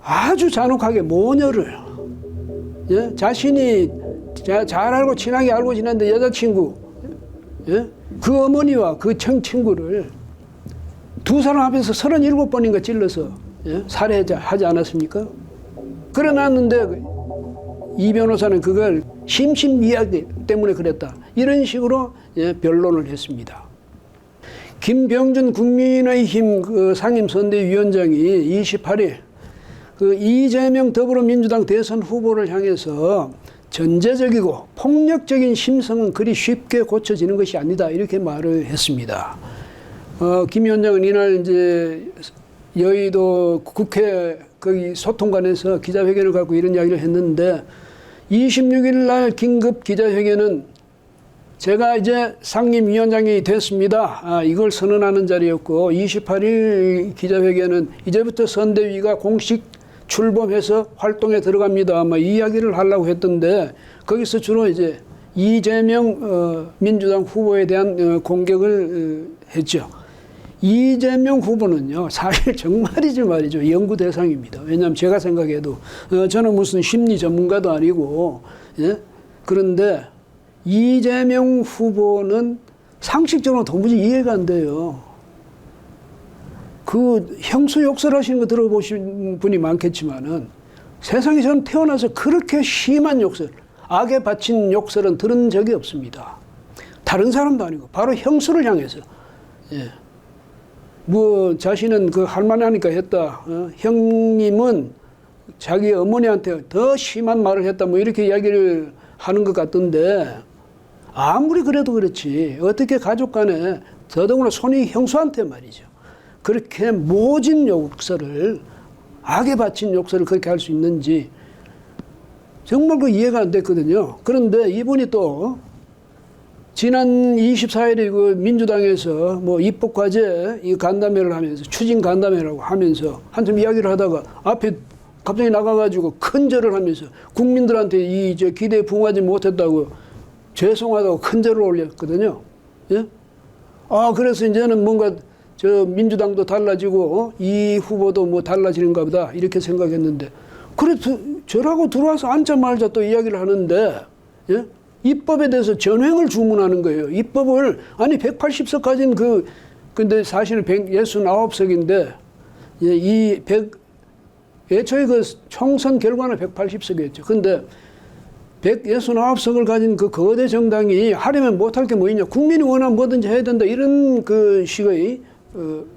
아주 잔혹하게 모녀를, 예? 자신이 잘 알고 친하게 알고 지냈는데 여자친구, 예? 그 어머니와 그 친구를 두 사람 앞에서 37번인가 찔러서, 예? 살해하지 않았습니까? 그래놨는데 이 변호사는 그걸 심신미약 때문에 그랬다, 이런 식으로, 예? 변론을 했습니다. 김병준 국민의힘 그 상임선대위원장이 28일 그 이재명 더불어민주당 대선 후보를 향해서 전제적이고 폭력적인 심성은 그리 쉽게 고쳐지는 것이 아니다, 이렇게 말을 했습니다. 김 위원장은 이날 이제 여의도 국회 거기 소통관에서 기자회견을 갖고 이런 이야기를 했는데, 26일 날 긴급 기자회견은 제가 이제 상임위원장이 됐습니다, 이걸 선언하는 자리였고, 28일 기자회견은 이제부터 선대위가 공식 출범해서 활동에 들어갑니다, 이 이야기를 하려고 했던데, 거기서 주로 이제 이재명 민주당 후보에 대한 공격을 했죠. 이재명 후보는요, 사실 정말이지 말이죠, 연구 대상입니다. 왜냐하면 제가 생각해도 저는 무슨 심리 전문가도 아니고, 예? 그런데 이재명 후보는 상식적으로 도무지 이해가 안 돼요. 그 형수 욕설하시는 거 들어보신 분이 많겠지만은, 세상에 저는 태어나서 그렇게 심한 욕설, 악에 바친 욕설은 들은 적이 없습니다. 다른 사람도 아니고 바로 형수를 향해서, 예. 뭐 자신은 그 할만하니까 했다, 형님은 자기 어머니한테 더 심한 말을 했다, 뭐 이렇게 이야기를 하는 것 같던데, 아무리 그래도 그렇지 어떻게 가족 간에, 더더구나 손이 형수한테 말이죠, 그렇게 모진 욕설을, 악에 바친 욕설을 그렇게 할 수 있는지 정말 그 이해가 안 됐거든요. 그런데 이분이 또 지난 24일에 그 민주당에서 뭐 입법과제 이 간담회를 하면서, 추진 간담회라고 하면서 한참 이야기를 하다가 앞에 갑자기 나가가지고 큰절을 하면서 국민들한테 이 기대에 부응하지 못했다고 죄송하다고 큰절을 올렸거든요. 예? 그래서 이제는 뭔가 저 민주당도 달라지고 이 후보도 뭐 달라지는가 보다, 이렇게 생각했는데, 그래 저라고 들어와서 앉자마자 또 이야기를 하는데, 예? 입법에 대해서 전횡을 주문하는 거예요. 입법을, 아니 180석 가진 근데 사실은 169석인데, 예, 애초에 그 총선 결과는 180석이었죠. 근데 169석을 가진 그 거대 정당이 하려면 못할 게 뭐 있냐, 국민이 원하면 뭐든지 해야 된다, 이런 그 식의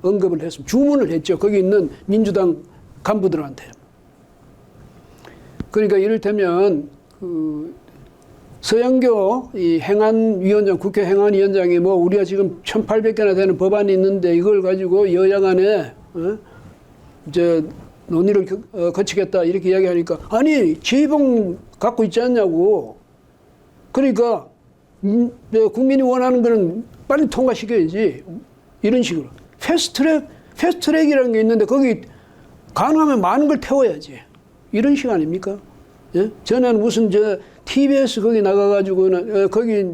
언급을 했습니다. 주문을 했죠, 거기 있는 민주당 간부들한테. 그러니까 이를테면 서영교 이 행안위원장, 국회 행안위원장이 뭐 우리가 지금 1,800개나 되는 법안이 있는데 이걸 가지고 여야 간에 이제 논의를 거치겠다, 이렇게 이야기하니까, 아니 지휘봉 갖고 있지 않냐고. 그러니까 국민이 원하는 거는 빨리 통과시켜야지, 이런 식으로. 패스트트랙이라는 게 있는데 거기 가능하면 많은 걸 태워야지, 이런 식 아닙니까? 예? 저는 무슨 TBS 거기 나가가지고는 거기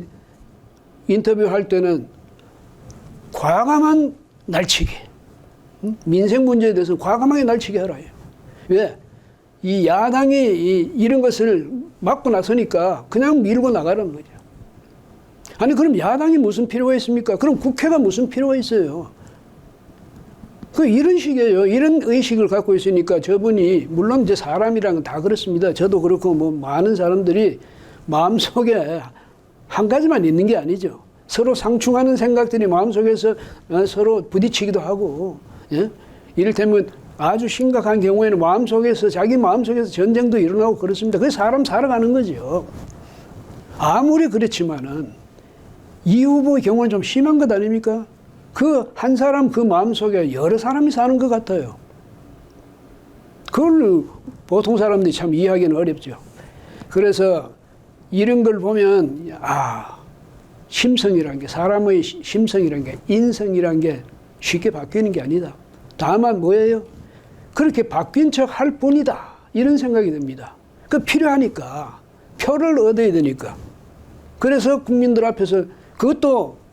인터뷰할 때는 과감한 날치기, 민생 문제에 대해서 과감하게 날치기 하라 해요. 왜? 이 야당이 이런 것을 막고 나서니까 그냥 밀고 나가라는 거죠. 아니 그럼 야당이 무슨 필요가 있습니까? 그럼 국회가 무슨 필요가 있어요? 이런 식이에요. 이런 의식을 갖고 있으니까 저분이, 물론 이제 사람이란 건 다 그렇습니다. 저도 그렇고 뭐 많은 사람들이 마음속에 한 가지만 있는 게 아니죠. 서로 상충하는 생각들이 마음속에서 서로 부딪히기도 하고, 예? 이를테면 아주 심각한 경우에는 자기 마음속에서 전쟁도 일어나고 그렇습니다. 그게 사람 살아가는 거죠. 아무리 그렇지만은 이 후보의 경우는 좀 심한 것 아닙니까? 그 한 사람 그 마음속에 여러 사람이 사는 것 같아요. 그걸 보통 사람들이 참 이해하기는 어렵죠. 그래서 이런 걸 보면, 심성이란 게, 사람의 심성이란 게, 인성이란 게 쉽게 바뀌는 게 아니다. 다만 뭐예요? 그렇게 바뀐 척 할 뿐이다, 이런 생각이 듭니다. 필요하니까, 표를 얻어야 되니까. 그래서 국민들 앞에서, 그것도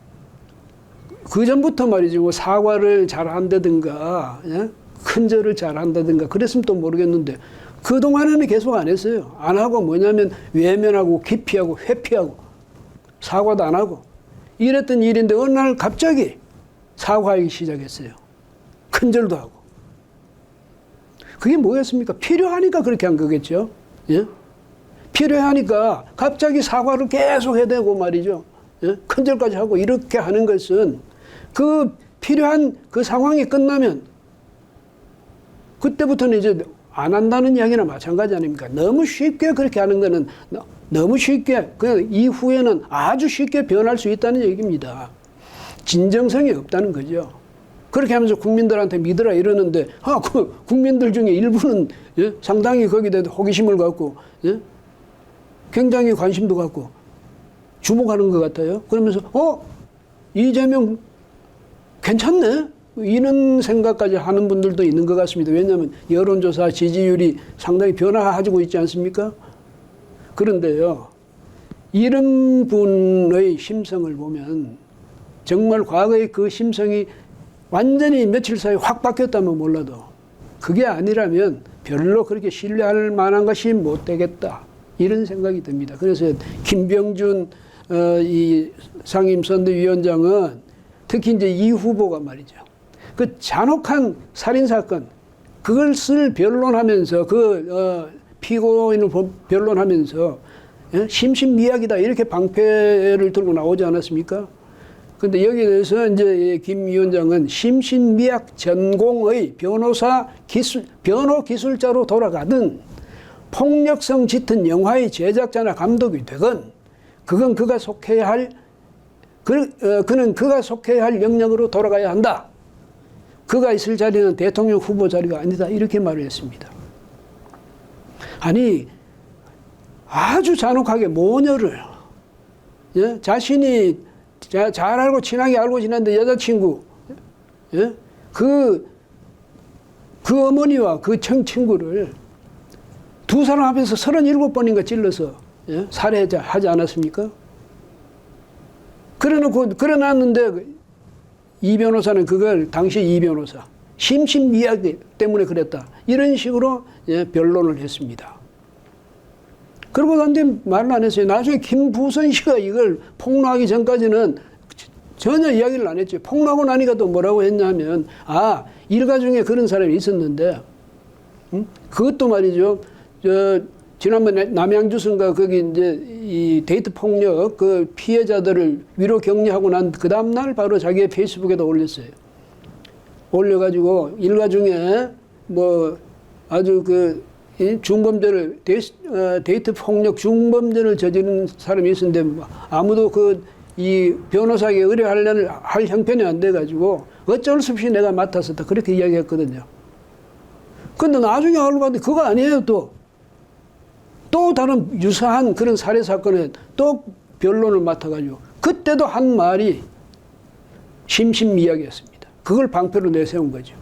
그 전부터 말이죠, 뭐 사과를 잘 한다든가, 예? 큰절을 잘한다든가 그랬으면 또 모르겠는데 그동안에는 계속 안 했어요. 안 하고 뭐냐면 외면하고 기피하고 회피하고 사과도 안 하고 이랬던 일인데 어느 날 갑자기 사과하기 시작했어요. 큰절도 하고. 그게 뭐였습니까? 필요하니까 그렇게 한 거겠죠. 예? 필요하니까 갑자기 사과를 계속 해대고 말이죠. 예? 큰절까지 하고 이렇게 하는 것은 그 필요한 그 상황이 끝나면 그때부터는 이제 안 한다는 이야기나 마찬가지 아닙니까? 너무 쉽게 그렇게 하는 거는 너무 쉽게 그 이후에는 아주 쉽게 변할 수 있다는 얘기입니다. 진정성이 없다는 거죠. 그렇게 하면서 국민들한테 믿으라 이러는데 국민들 중에 일부는 예? 상당히 거기에 대해 호기심을 갖고 예? 굉장히 관심도 갖고 주목하는 것 같아요. 그러면서 이재명 괜찮네? 이런 생각까지 하는 분들도 있는 것 같습니다. 왜냐하면 여론조사 지지율이 상당히 변화하고 있지 않습니까? 그런데요, 이런 분의 심성을 보면 정말 과거의 그 심성이 완전히 며칠 사이에 확 바뀌었다면 몰라도 그게 아니라면 별로 그렇게 신뢰할 만한 것이 못 되겠다. 이런 생각이 듭니다. 그래서 김병준 이 상임선대위원장은 특히 이제 이 후보가 말이죠. 그 잔혹한 살인사건, 그것을 변론하면서 피고인을 변론하면서 심신미약이다 이렇게 방패를 들고 나오지 않았습니까? 그런데 여기에 대해서 이제 김 위원장은 심신미약 전공의 변호 기술자로 돌아가든 폭력성 짙은 영화의 제작자나 감독이 되건 그건 그가 속해야 할 그는 그가 속해야 할 영역으로 돌아가야 한다. 그가 있을 자리는 대통령 후보 자리가 아니다. 이렇게 말을 했습니다. 아니 아주 잔혹하게 모녀를 예? 자신이 잘 알고 친하게 알고 지냈는데 여자친구 예? 그 어머니와 그 친구를 두 사람 앞에서 37번인가 찔러서 예? 살해하지 않았습니까? 그래놨는데 이 변호사는 그걸 당시 이 변호사 심신미약 때문에 그랬다. 이런 식으로 예, 변론을 했습니다. 그러고 난 뒤에 말을 안 했어요. 나중에 김부선 씨가 이걸 폭로하기 전까지는 전혀 이야기를 안 했죠. 폭로하고 나니까 또 뭐라고 했냐면 일가 중에 그런 사람이 있었는데 그것도 말이죠. 지난번에 남양주선가 거기 이제 이 데이트 폭력 그 피해자들을 위로 격려하고 난 그 다음날 바로 자기의 페이스북에다 올렸어요. 올려가지고 일가 중에 뭐 아주 중범죄를 데이트 폭력 중범죄를 저지른 사람이 있었는데 아무도 이 변호사에게 의뢰할 형편이 안 돼가지고 어쩔 수 없이 내가 맡았었다 그렇게 이야기했거든요. 근데 나중에 알고 봤는데 그거 아니에요. 또 다른 유사한 그런 살해 사건에 또 변론을 맡아가지고 그때도 한 말이 심신미약이었습니다. 그걸 방패로 내세운 거죠.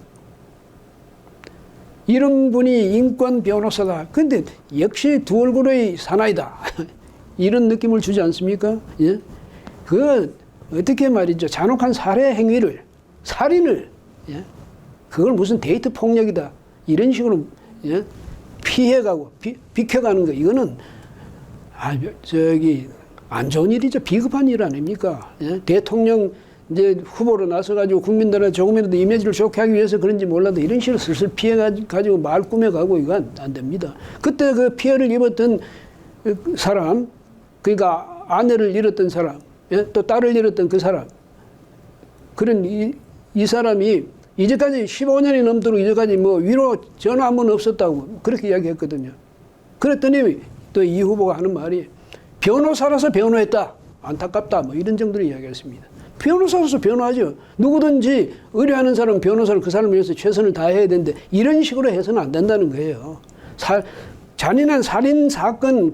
이런 분이 인권 변호사다. 근데 역시 두 얼굴의 사나이다. 이런 느낌을 주지 않습니까? 예? 어떻게 말이죠. 잔혹한 살해 행위를, 살인을, 예? 그걸 무슨 데이트 폭력이다. 이런 식으로, 예? 피해가고, 비켜가는 거. 이거는, 안 좋은 일이죠. 비겁한 일 아닙니까? 예? 대통령 이제 후보로 나서가지고 국민들한테 조금이라도 이미지를 좋게 하기 위해서 그런지 몰라도 이런 식으로 슬슬 피해가지고 말 꾸며가고 이건 안 됩니다. 그때 그 피해를 입었던 사람, 그러니까 아내를 잃었던 사람, 예? 또 딸을 잃었던 그 사람, 그런 이 사람이 이제까지 15년이 넘도록 이제까지 뭐 위로 전화 한 번 없었다고 그렇게 이야기했거든요. 그랬더니 또 이 후보가 하는 말이 변호사라서 변호했다. 안타깝다. 뭐 이런 정도로 이야기했습니다. 변호사로서 변호하죠. 누구든지 의뢰하는 사람은 변호사를 그 사람을 위해서 최선을 다해야 되는데 이런 식으로 해서는 안 된다는 거예요. 잔인한 살인 사건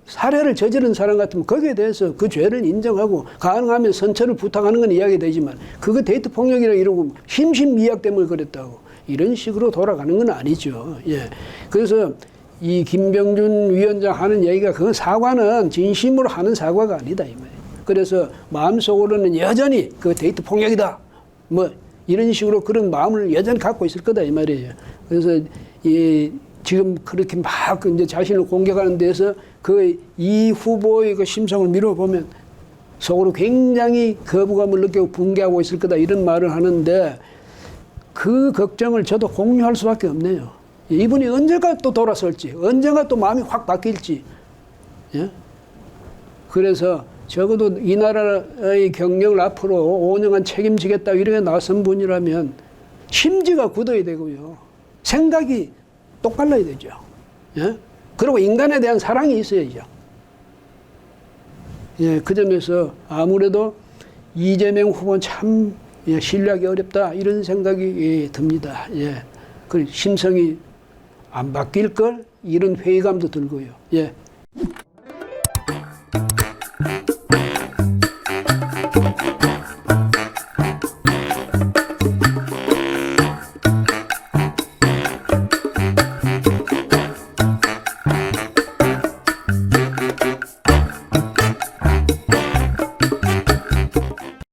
살해를 저지른 사람 같으면 거기에 대해서 그 죄를 인정하고 가능하면 선처를 부탁하는 건 이야기되지만 그거 데이트 폭력이라고 이러고 심신미약 때문에 그랬다고 이런 식으로 돌아가는 건 아니죠. 예. 그래서 이 김병준 위원장 하는 얘기가 그 사과는 진심으로 하는 사과가 아니다 이 말이에요. 그래서 마음속으로는 여전히 그 데이트 폭력이다. 뭐 이런 식으로 그런 마음을 여전히 갖고 있을 거다 이 말이에요. 그래서 지금 그렇게 막 이제 자신을 공격하는 데서 그 이 후보의 그 심성을 미뤄보면 속으로 굉장히 거부감을 느끼고 붕괴하고 있을 거다 이런 말을 하는데 그 걱정을 저도 공유할 수밖에 없네요. 이분이 언제가 또 돌아설지, 언젠가 또 마음이 확 바뀔지. 예? 그래서 적어도 이 나라의 경력을 앞으로 5년간 책임지겠다 이렇게 나선 분이라면 심지가 굳어야 되고요. 생각이 똑갈라야 되죠. 예? 그리고 인간에 대한 사랑이 있어야죠. 예, 그 점에서 아무래도 이재명 후보는 참 신뢰하기 어렵다 이런 생각이 듭니다. 예. 그 심성이 안 바뀔 걸 이런 회의감도 들고요. 예.